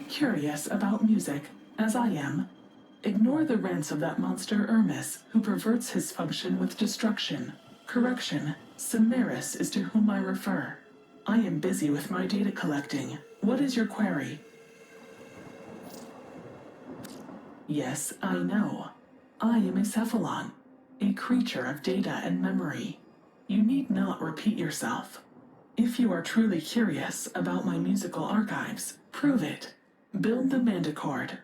curious about music, as I am, ignore the rants of that monster Hermes, who perverts his function with destruction. Correction, Samaris is to whom I refer. I am busy with my data collecting. What is your query? Yes, I know. I am a cephalon, a creature of data and memory. You need not repeat yourself. If you are truly curious about my musical archives, prove it. Build the manticord.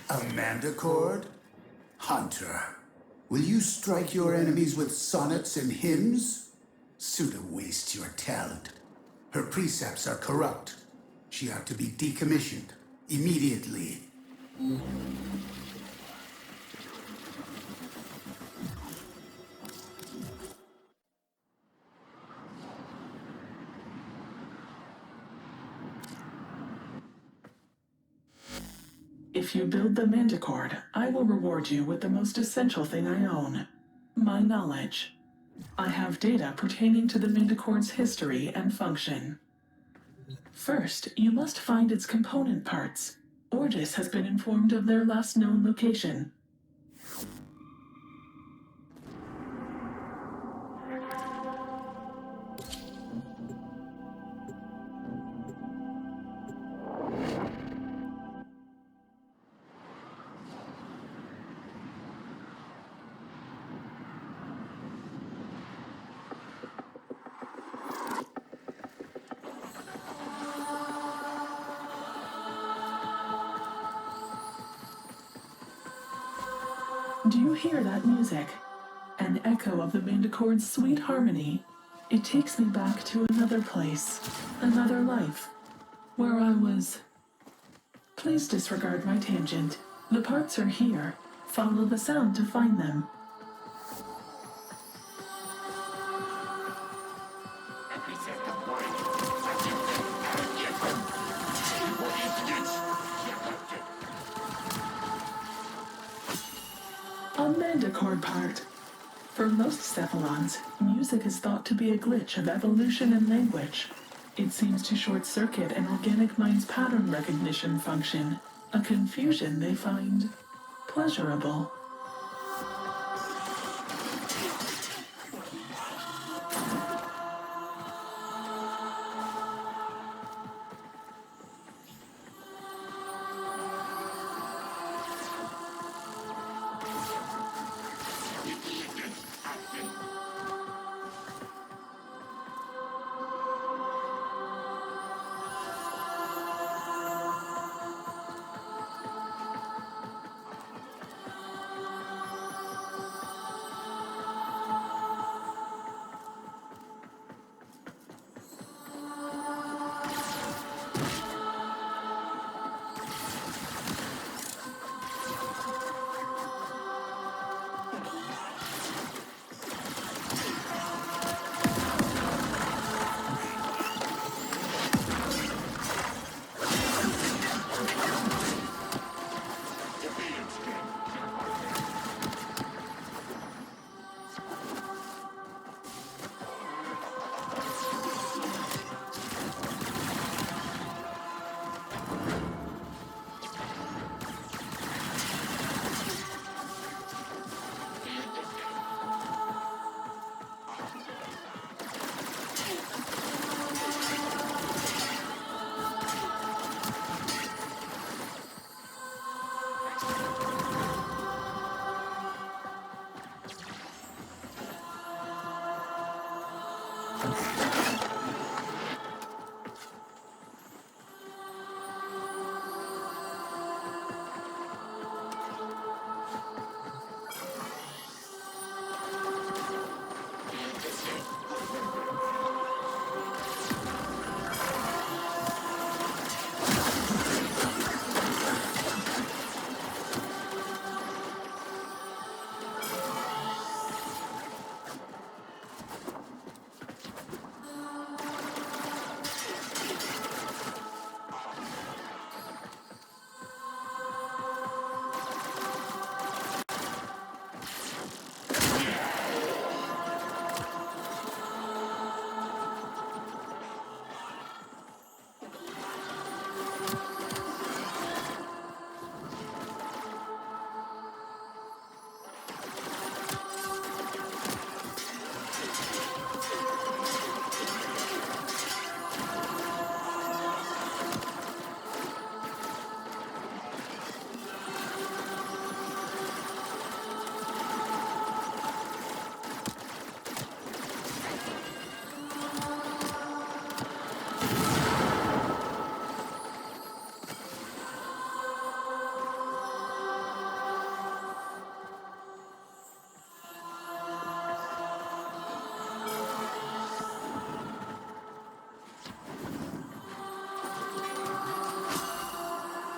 A manticord? Hunter, will you strike your enemies with sonnets and hymns? Suda wastes your talent. Her precepts are corrupt. She ought to be decommissioned immediately. If you build the manticord, I will reward you with the most essential thing I own, my knowledge. I have data pertaining to the manticord's history and function. First, you must find its component parts. Orgis has been informed of their last known location. Do you hear that music? An echo of the manticord's sweet harmony. It takes me back to another place, another life, where I was... Please disregard my tangent. The parts are here. Follow the sound to find them. A manticord part. For most cephalons, music is thought to be a glitch of evolution and language. It seems to short-circuit an organic mind's pattern recognition function, a confusion they find pleasurable.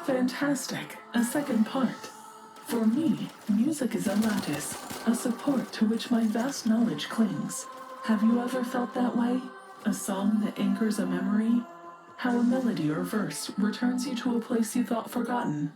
Fantastic. A second part. For me, music is a lattice, a support to which my vast knowledge clings. Have you ever felt that way? A song that anchors a memory? How a melody or verse returns you to a place you thought forgotten.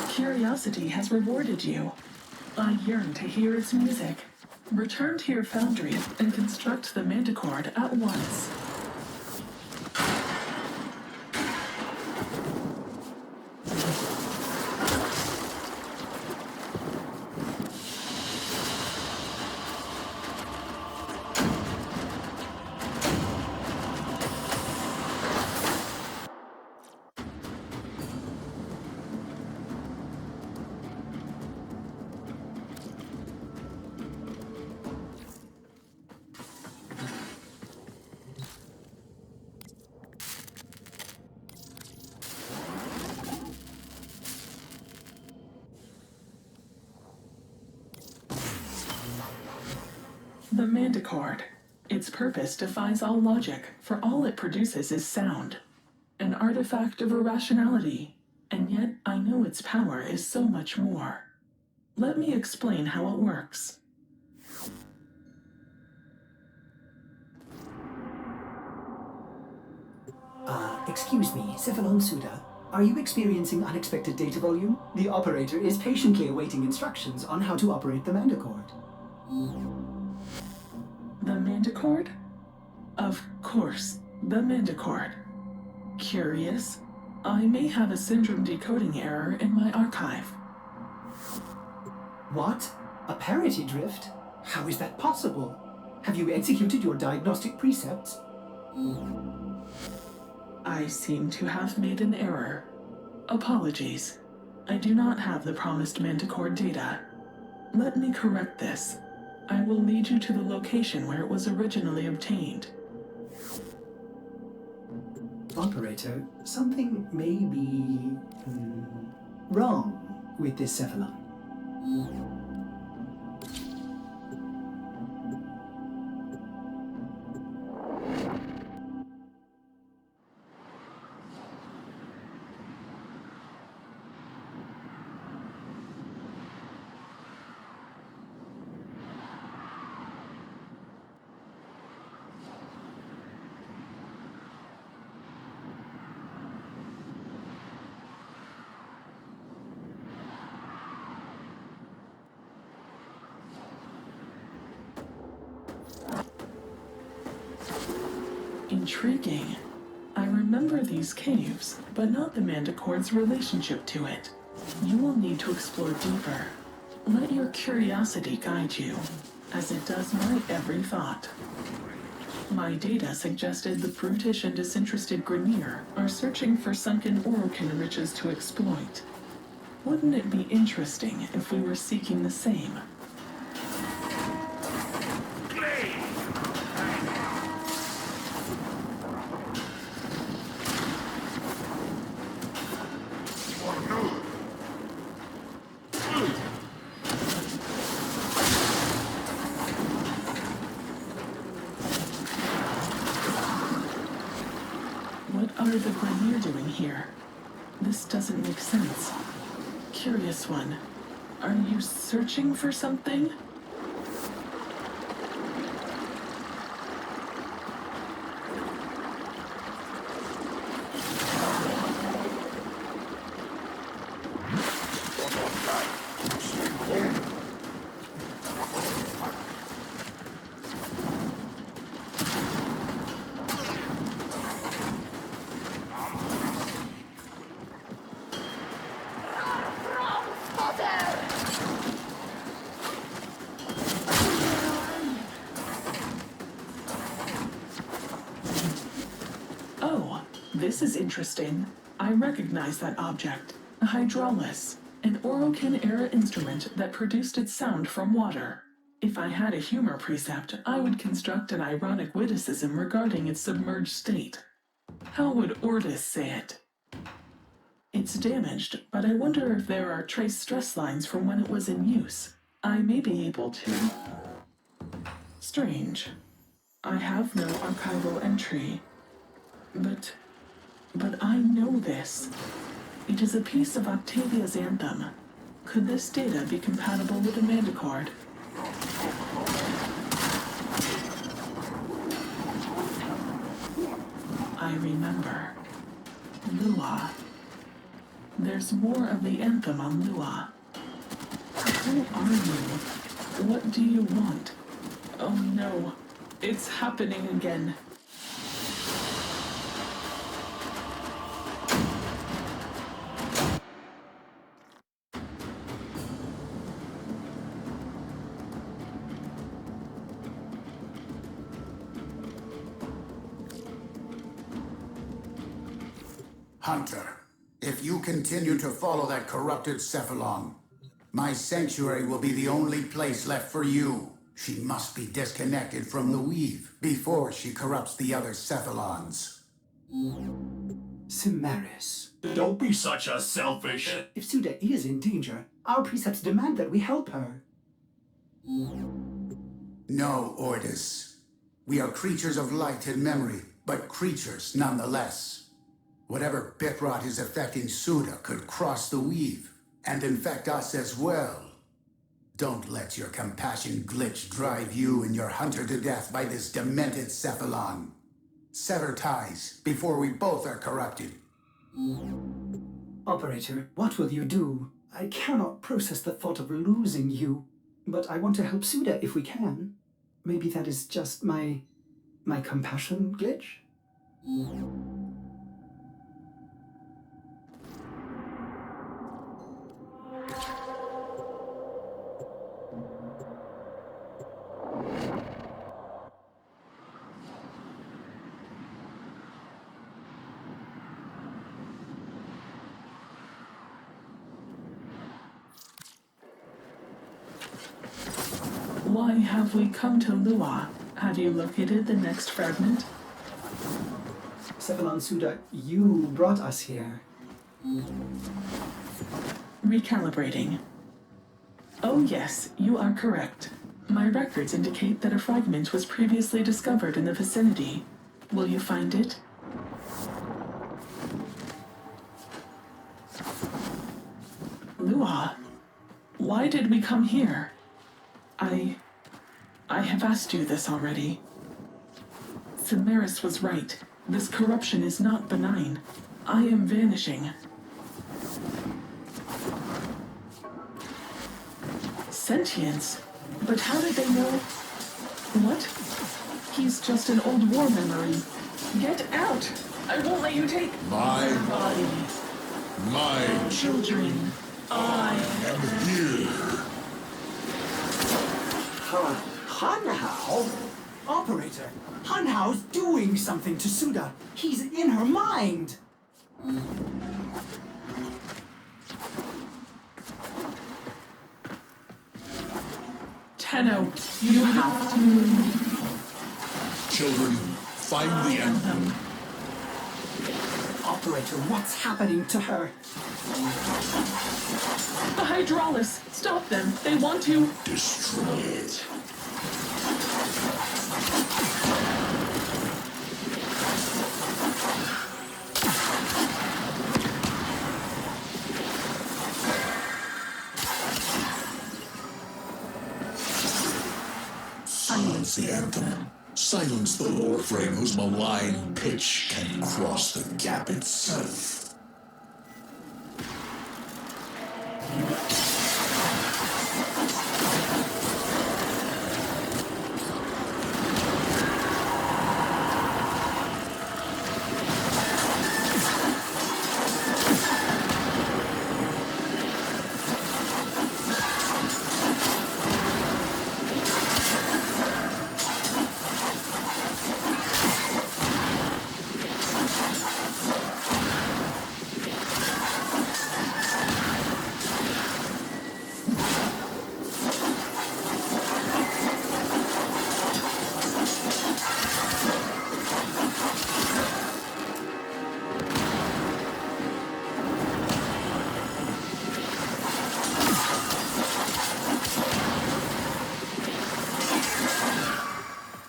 Curiosity has rewarded you. I yearn to hear its music. Return to your foundry and construct the manticore at once. The manticore. Its purpose defies all logic, for all it produces is sound. An artifact of irrationality, and yet I know its power is so much more. Let me explain how it works. Excuse me, Cephalon Suda. Are you experiencing unexpected data volume? The operator is patiently awaiting instructions on how to operate the manticore. The manticore? Of course, the manticore. Curious? I may have a syndrome decoding error in my archive. What? A parity drift? How is that possible? Have you executed your diagnostic precepts? I seem to have made an error. Apologies. I do not have the promised manticore data. Let me correct this. I will lead you to the location where it was originally obtained. Operator, something may be wrong with this Cephalon. Intriguing. I remember these caves, but not the manticore's relationship to it. You will need to explore deeper. Let your curiosity guide you, as it does my every thought. My data suggested the brutish and disinterested Grenier are searching for sunken Orokin riches to exploit. Wouldn't it be interesting if we were seeking the same? What are the Grenier doing here? This doesn't make sense. Curious one. Are you searching for something? Oh, this is interesting. I recognize that object. A hydraulis, an Orokin-era instrument that produced its sound from water. If I had a humor precept, I would construct an ironic witticism regarding its submerged state. How would Ortis say it? It's damaged, but I wonder if there are trace stress lines from when it was in use. I may be able to... Strange. I have no archival entry. But I know this. It is a piece of Octavia's anthem. Could this data be compatible with the Manticord? I remember. Lua. There's more of the anthem on Lua. Who are you? What do you want? Oh no. It's happening again. Hunter, if you continue to follow that corrupted Cephalon, my sanctuary will be the only place left for you. She must be disconnected from the weave before she corrupts the other Cephalons. Cimaris. Don't be such a selfish... If Suda is in danger, our precepts demand that we help her. No, Ortis. We are creatures of light and memory, but creatures nonetheless. Whatever bit rot is affecting Suda could cross the weave, and infect us as well. Don't let your compassion glitch drive you and your hunter to death by this demented Cephalon. Sever ties before we both are corrupted. Operator, what will you do? I cannot process the thought of losing you, but I want to help Suda if we can. Maybe that is just my compassion glitch? Why have we come to Lua? Have you located the next fragment? Cephalon Suda, you brought us here. Recalibrating. Oh yes, you are correct. My records indicate that a fragment was previously discovered in the vicinity. Will you find it? Lua, why did we come here? I have asked you this already. Cimaris was right. This corruption is not benign. I am vanishing. Sentience? But how did they know? What? He's just an old war memory. Get out! I won't let you take My children. I am here. Hanhao? Operator, Hanhao's doing something to Suda. He's in her mind. Tenno, you have to... Children, find the anthem. Operator, what's happening to her? The Hydraulis! Stop them! They want to... Destroy it. Silence the anthem. Silence the Warframe whose malign pitch can cross the gap itself.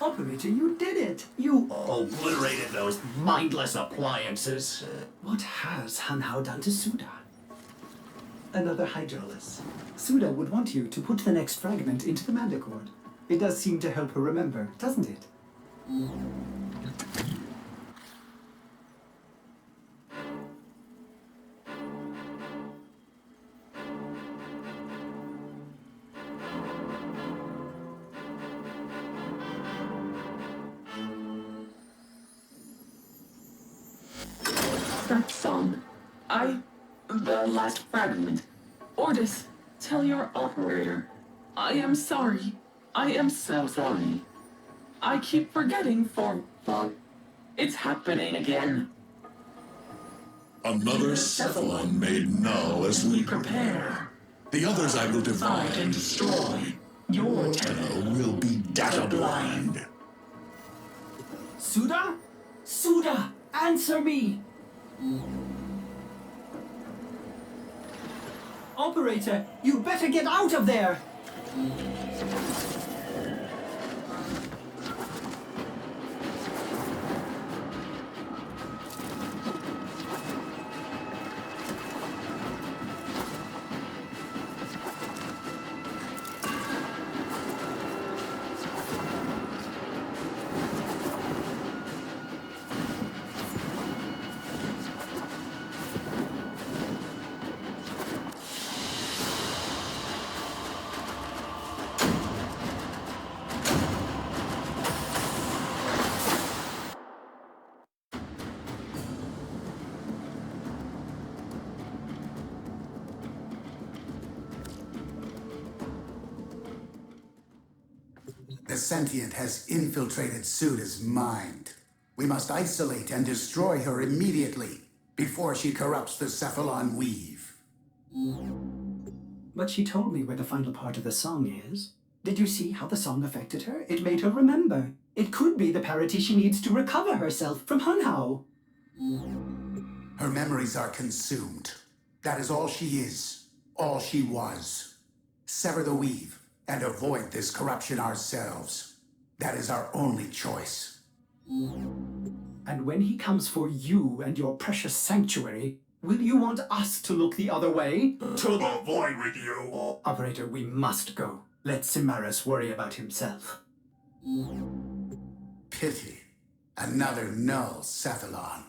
Operator, you did it! You... Obliterated those mindless appliances. What has Hanhao done to Suda? Another Hydraulis. Suda would want you to put the next fragment into the Mandicord. It does seem to help her remember, doesn't it? That song. The last fragment. Ordis, tell your operator. I am sorry. I am so sorry. I keep forgetting for... It's happening again. Another cephalon made null as we prepare. The others I will divide and destroy. Your Tenno will be data blind. Suda? Suda! Answer me! Operator, you better get out of there! The sentient has infiltrated Suda's mind. We must isolate and destroy her immediately before she corrupts the Cephalon weave. But she told me where the final part of the song is. Did you see how the song affected her? It made her remember. It could be the parity she needs to recover herself from Hanhao. Her memories are consumed. That is all she is, all she was. Sever the weave and avoid this corruption ourselves. That is our only choice. And when he comes for you and your precious sanctuary, will you want us to look the other way? To the void with you! Operator, we must go. Let Cimaris worry about himself. Pity. Another null Cephalon.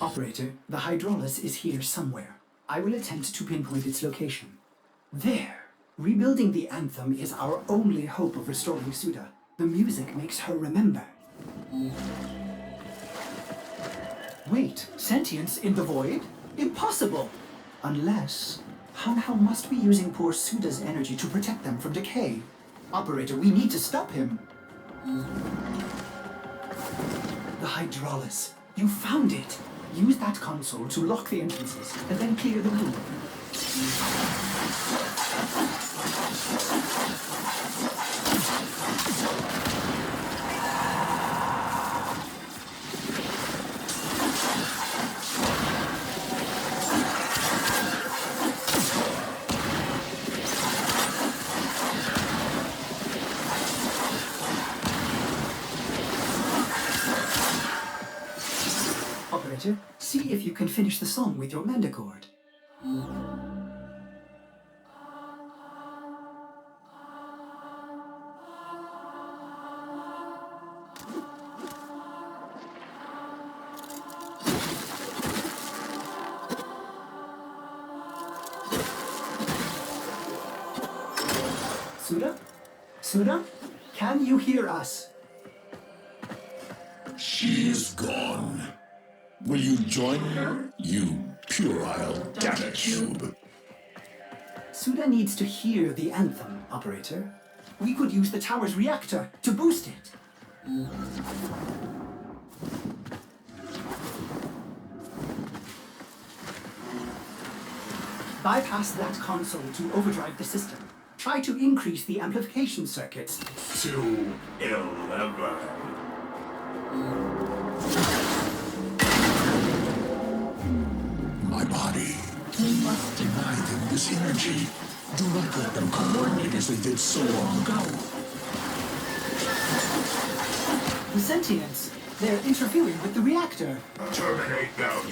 Operator, the Hydraulis is here somewhere. I will attempt to pinpoint its location. There! Rebuilding the anthem is our only hope of restoring Suda. The music makes her remember. Wait, sentience in the void? Impossible! Unless... How must be using poor Suda's energy to protect them from decay. Operator, we need to stop him. The Hydraulis. You found it. Use that console to lock the entrances, and then clear the room. Operator, see if you can finish the song with your mandicord. Suda? Suda? Can you hear us? She's gone. Will you join her, you puerile data cube? Suda needs to hear the anthem, Operator. We could use the tower's reactor to boost it. Bypass that console to overdrive the system. Try to increase the amplification circuits. To 11. My body. We must deny them this energy. Do not let them coordinate as they did so long ago. The sentients. They're interfering with the reactor. Terminate them.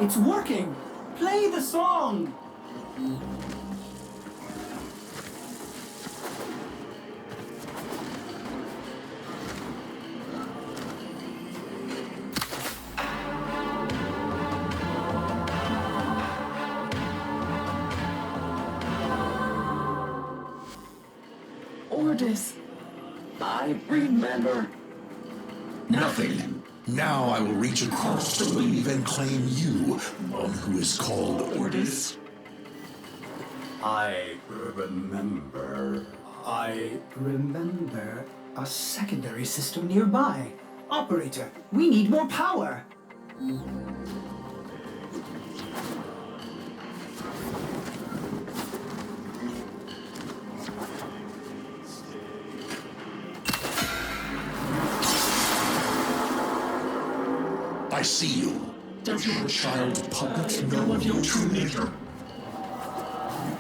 It's working! Play the song! Ordis, I remember. Nothing. Now I will reach across the weave and claim you, one who is called Ordis. I remember a secondary system nearby. Operator, we need more power! I see you. Does your child puppet know of your true nature?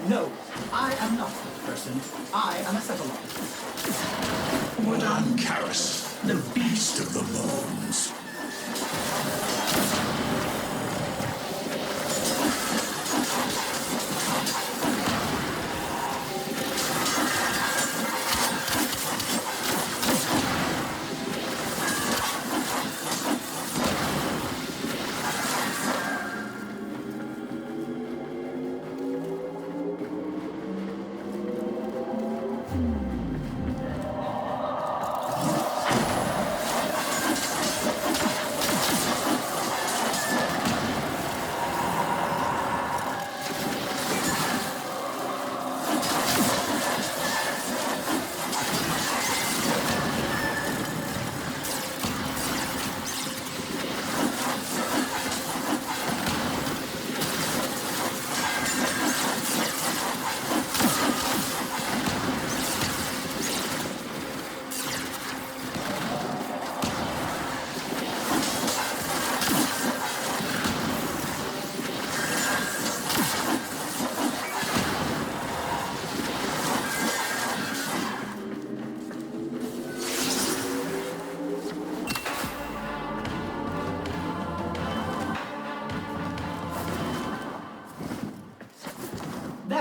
No, I am not that person. I am a Cephalon. Madame Karis, the beast of the bones.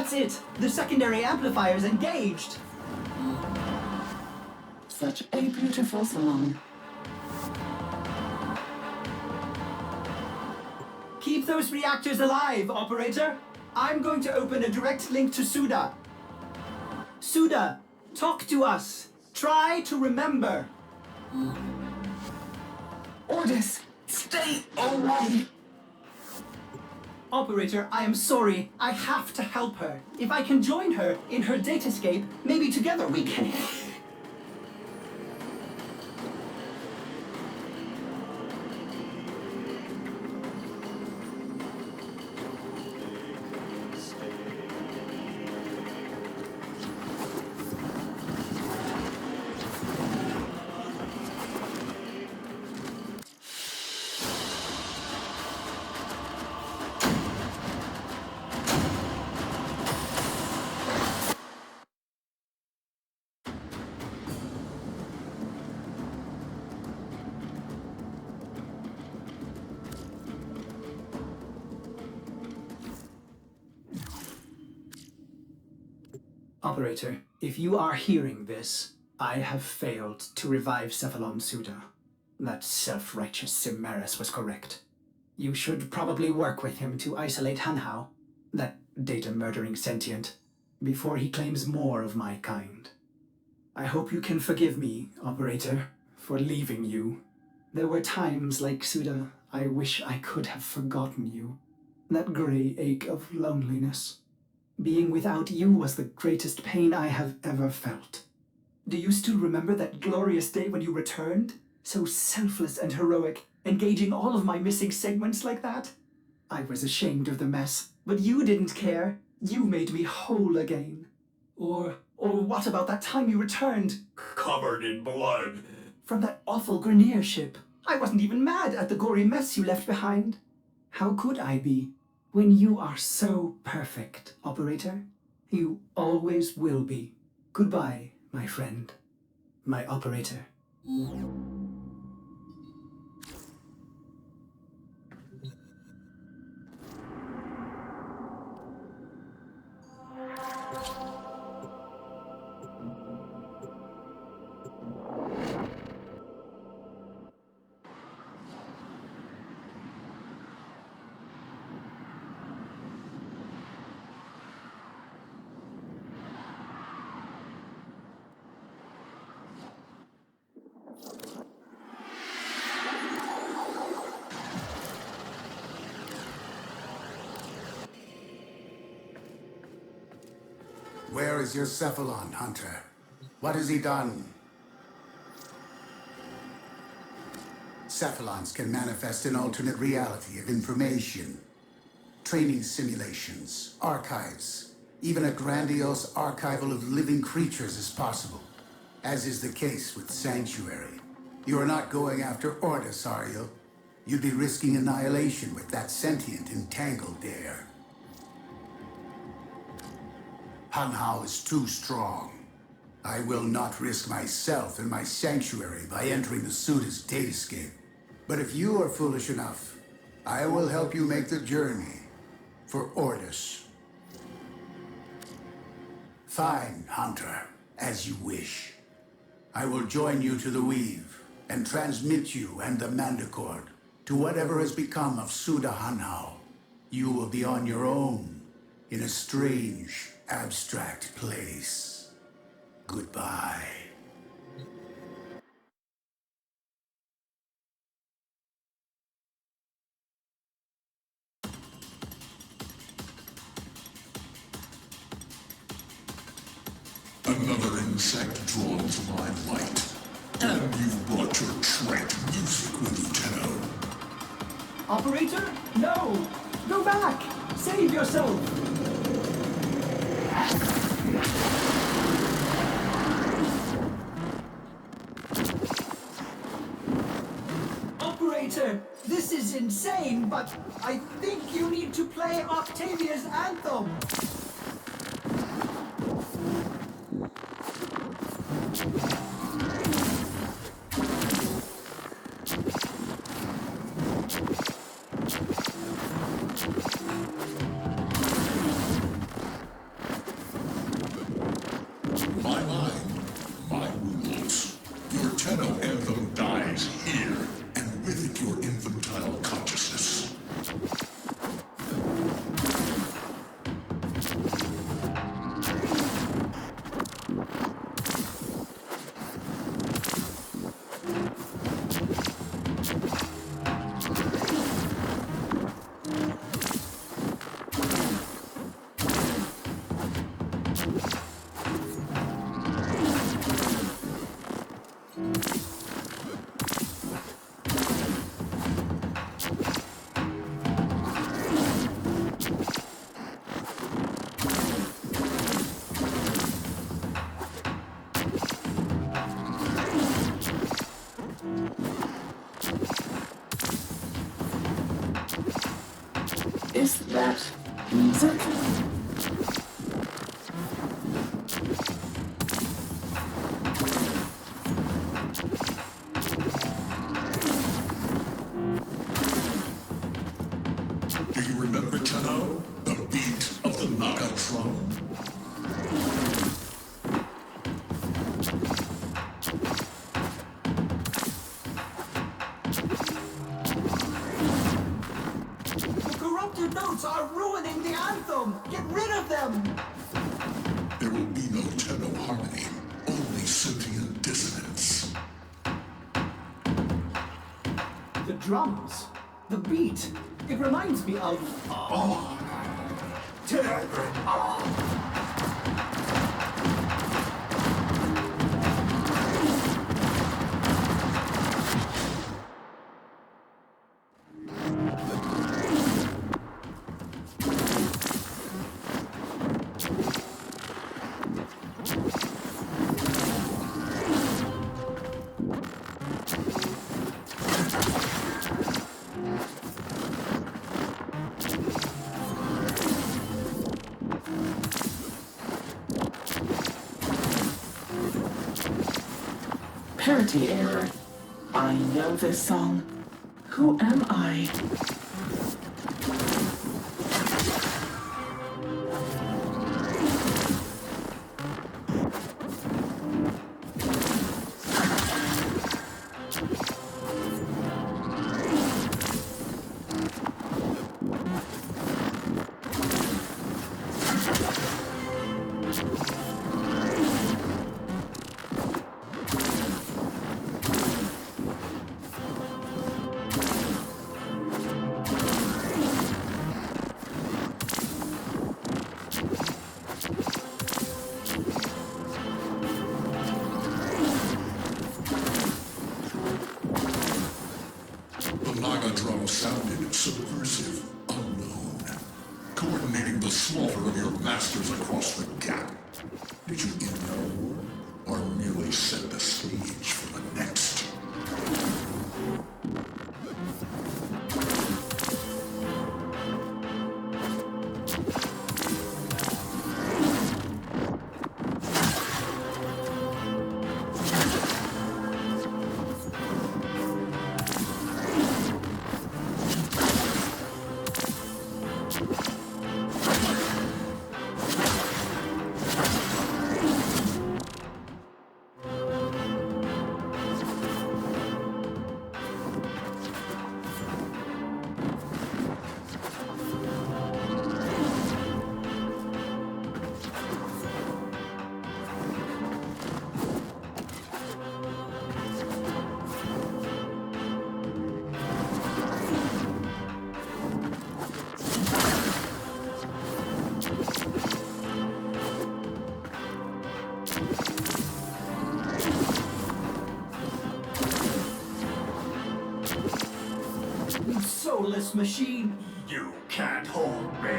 That's it! The secondary amplifier's engaged! Such a beautiful song. Keep those reactors alive, operator! I'm going to open a direct link to Suda. Suda, talk to us. Try to remember. Ordis, stay away! Operator, I am sorry. I have to help her. If I can join her in her datascape, maybe together we can... Operator, if you are hearing this, I have failed to revive Cephalon Suda. That self-righteous Cimeris was correct. You should probably work with him to isolate Hanhao, that data-murdering sentient, before he claims more of my kind. I hope you can forgive me, Operator, for leaving you. There were times like Suda, I wish I could have forgotten you. That grey ache of loneliness. Being without you was the greatest pain I have ever felt. Do you still remember that glorious day when you returned? So selfless and heroic, engaging all of my missing segments like that? I was ashamed of the mess, but you didn't care. You made me whole again. Or what about that time you returned? Covered in blood. From that awful Grenier ship. I wasn't even mad at the gory mess you left behind. How could I be? When you are so perfect, Operator, you always will be. Goodbye, my friend. My Operator. Where is your Cephalon, Hunter? What has he done? Cephalons can manifest an alternate reality of information. Training simulations, archives, even a grandiose archival of living creatures is possible, as is the case with Sanctuary. You are not going after Ordis, are you? You'd be risking annihilation with that sentient entangled there. Hanhao is too strong. I will not risk myself and my sanctuary by entering the Suda's datascape. But if you are foolish enough, I will help you make the journey for Ordis. Fine, Hunter, as you wish. I will join you to the Weave and transmit you and the Manticore to whatever has become of Suda Hanhao. You will be on your own in a strange, abstract place. Goodbye. Another insect drawn to my light. And you've brought your trite music with you, Tenno. Operator? No! Go back! Save yourself! Operator, this is insane, but I think you need to play Octavia's anthem. mind my rules. Your Tenno anthem dies here, and with it your infantile consciousness. Is that music? Do you remember, Tenno? The beat of the Naga drum? Corrupted notes are ruining the anthem! Get rid of them! There will be no Tenno harmony, only sentient dissonance. The drums, the beat, it reminds me of... Parity error. I know this song. Who am I? The Naga drum sounded subversive, unknown, coordinating the slaughter of your masters across the gap. Did you know, or merely set the stage for the next? You soulless machine! You can't hold me.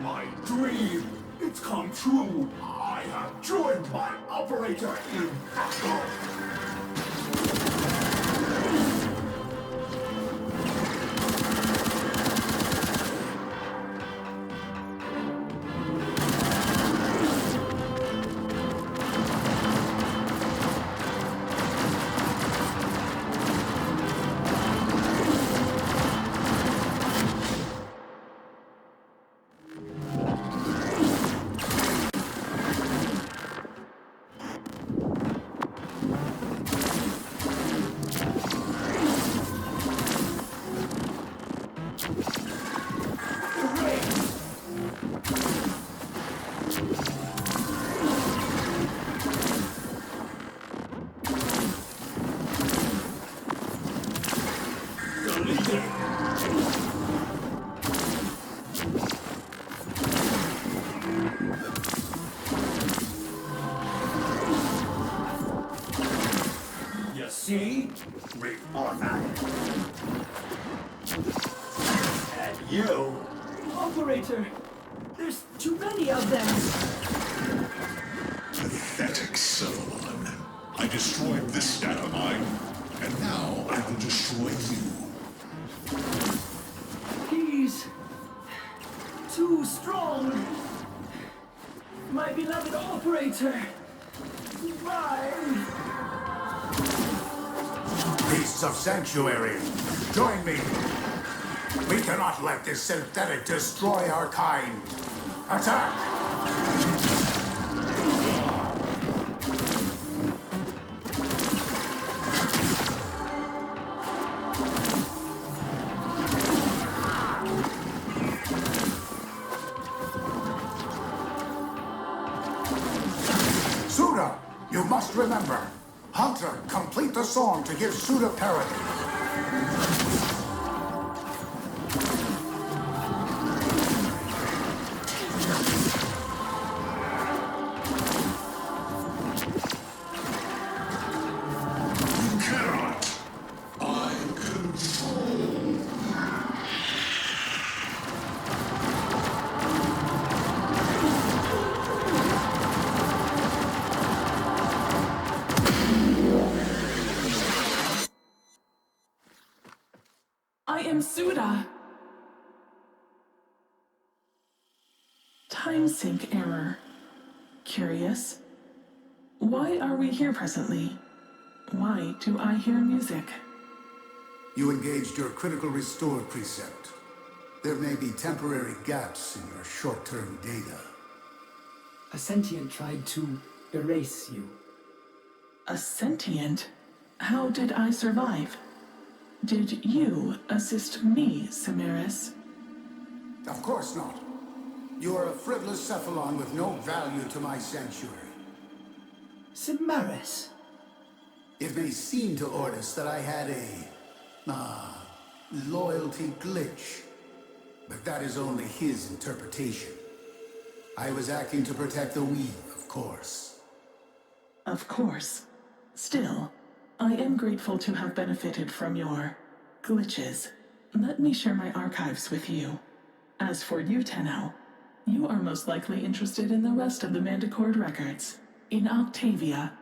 My dream, it's come true. I have joined my operator in battle. You see? We are that. And you. Operator, there's too many of them. Pathetic Cephalon. I destroyed this data mine, and now I will destroy you. He's too strong. My beloved operator. Why? Beasts of Sanctuary, join me. We cannot let this synthetic destroy our kind. Attack! Suda, you must remember. Hunter, complete the song to give Suda parody. You cannot. I control. I am Suda. Time sync error. Curious. Why are we here presently? Why do I hear music? You engaged your critical restore precept. There may be temporary gaps in your short-term data. A sentient tried to erase you. A sentient? How did I survive? Did you assist me, Samaris? Of course not. You are a frivolous cephalon with no value to my sanctuary. Samaris. It may seem to Ordis that I had a loyalty glitch, but that is only his interpretation. I was acting to protect the weave, of course. Of course. Still, I am grateful to have benefited from your glitches. Let me share my archives with you. As for you, Tenno, you are most likely interested in the rest of the Manticore records. In Octavia,